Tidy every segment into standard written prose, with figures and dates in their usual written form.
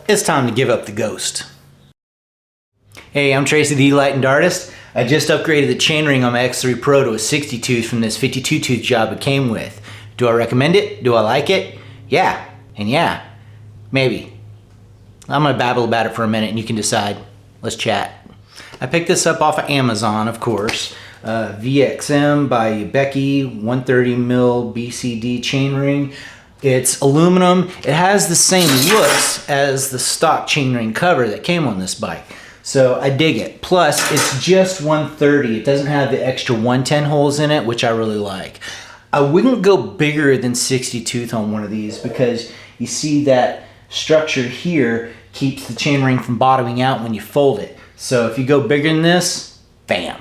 it's time to give up the ghost. Hey, I'm Tracy, the E-Lightened artist. I just upgraded the chainring on my X3 Pro to a 60 tooth from this 52 tooth job it came with. Do I recommend it? Do I like it? Yeah, and yeah, maybe. I'm gonna babble about it for a minute and you can decide. Let's chat. I picked this up off of Amazon, of course. VXM by Ebikes 130mm BCD chainring. It's aluminum. It has the same looks as the stock chainring cover that came on this bike. So I dig it. Plus, it's just 130. It doesn't have the extra 110 holes in it, which I really like. I wouldn't go bigger than 60 tooth on one of these because you see that structure here keeps the chainring from bottoming out when you fold it. So if you go bigger than this, bam.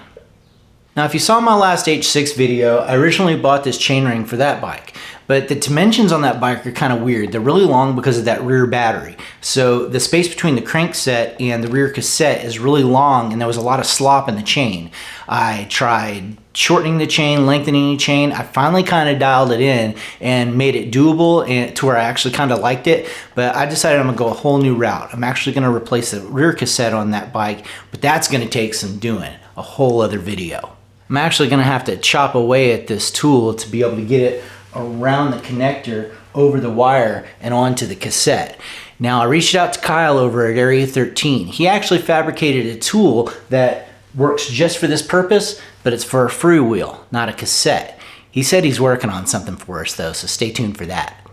Now, if you saw my last H6 video, I originally bought this chainring for that bike. But the dimensions on that bike are kind of weird. They're really long because of that rear battery. So the space between the crankset and the rear cassette is really long, and there was a lot of slop in the chain. I tried shortening the chain, lengthening the chain. I finally kind of dialed it in and made it doable and to where I actually kind of liked it. But I decided I'm gonna go a whole new route. I'm actually gonna replace the rear cassette on that bike, but that's gonna take some doing, a whole other video. I'm actually gonna have to chop away at this tool to be able to get it around the connector, over the wire, and onto the cassette. Now, I reached out to Kyle over at Area 13. He actually fabricated a tool that works just for this purpose, but it's for a freewheel, not a cassette. He said he's working on something for us though, so stay tuned for that.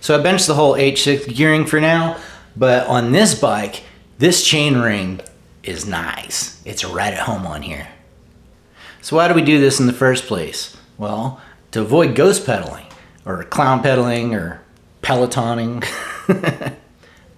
So I benched the whole H6 gearing for now, but on this bike, this chainring is nice. It's right at home on here. So why do we do this in the first place? Well, to avoid ghost pedaling, or clown pedaling, or pelotoning.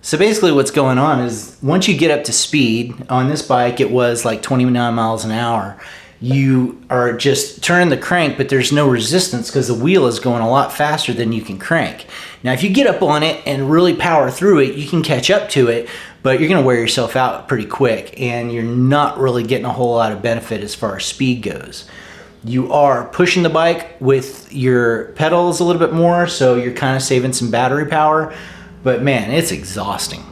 So basically what's going on is once you get up to speed, on this bike it was like 29 miles an hour, you are just turning the crank, but there's no resistance because the wheel is going a lot faster than you can crank. Now if you get up on it and really power through it, you can catch up to it, but you're gonna wear yourself out pretty quick and you're not really getting a whole lot of benefit as far as speed goes. You are pushing the bike with your pedals a little bit more, so you're kind of saving some battery power, but man, it's exhausting.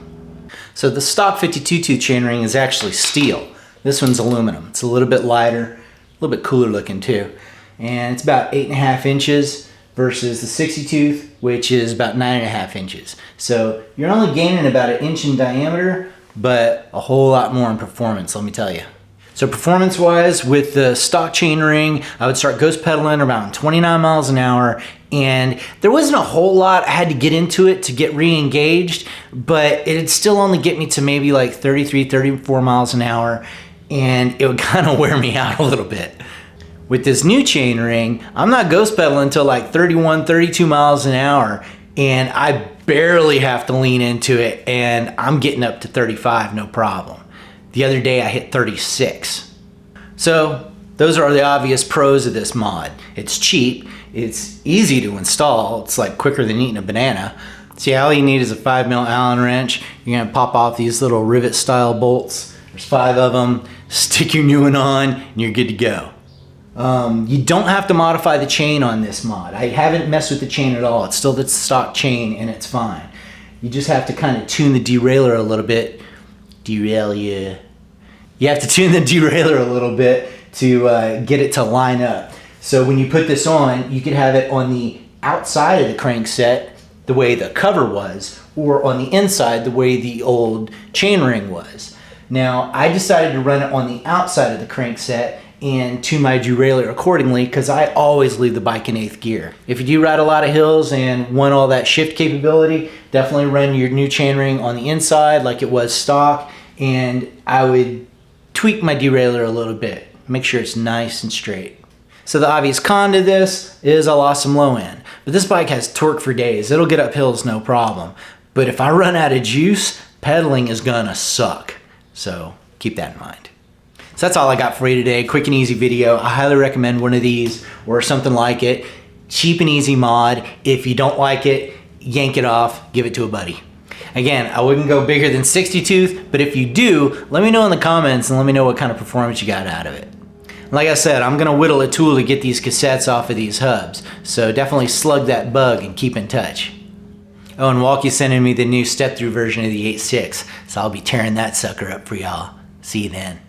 So the stock 52 tooth chainring is actually steel. This one's aluminum. It's a little bit lighter, a little bit cooler looking too. And it's about 8.5 inches versus the 60 tooth, which is about 9.5 inches. So you're only gaining about 1 inch in diameter, but a whole lot more in performance, let me tell you. So performance wise, with the stock chainring, I would start ghost pedaling around 29 miles an hour, and there wasn't a whole lot I had to get into it to get re-engaged, but it'd still only get me to maybe like 33, 34 miles an hour, and it would kind of wear me out a little bit. With this new chainring, I'm not ghost pedaling until like 31, 32 miles an hour, and I barely have to lean into it, and I'm getting up to 35, no problem. The other day I hit 36. So those are the obvious pros of this mod. It's cheap, it's easy to install, it's like quicker than eating a banana. See, all you need is a 5mm Allen wrench. You're gonna pop off these little rivet style bolts. There's 5 of them, stick your new one on, and you're good to go. You don't have to modify the chain on this mod. I haven't messed with the chain at all. It's still the stock chain and it's fine. You just have to kind of tune the derailleur a little bit. You have to tune the derailleur a little bit to get it to line up. So when you put this on, you could have it on the outside of the crankset the way the cover was, or on the inside the way the old chainring was. Now I decided to run it on the outside of the crankset and tune my derailleur accordingly because I always leave the bike in 8th gear. If you do ride a lot of hills and want all that shift capability, definitely run your new chainring on the inside like it was stock, and I would tweak my derailleur a little bit, make sure it's nice and straight. So the obvious con to this is I lost some low end, but this bike has torque for days. It'll get up hills no problem. But if I run out of juice, pedaling is gonna suck. So keep that in mind. So that's all I got for you today. Quick and easy video. I highly recommend one of these or something like it. Cheap and easy mod. If you don't like it, yank it off, give it to a buddy. Again, I wouldn't go bigger than 60 tooth, but if you do, let me know in the comments and let me know what kind of performance you got out of it. Like I said, I'm gonna whittle a tool to get these cassettes off of these hubs, so definitely slug that bug and keep in touch. Oh, and Wallke's sending me the new step-through version of the 8.6, so I'll be tearing that sucker up for y'all. See you then.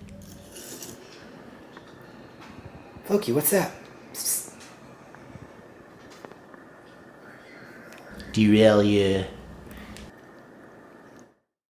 Wallke, what's that? Derail ya.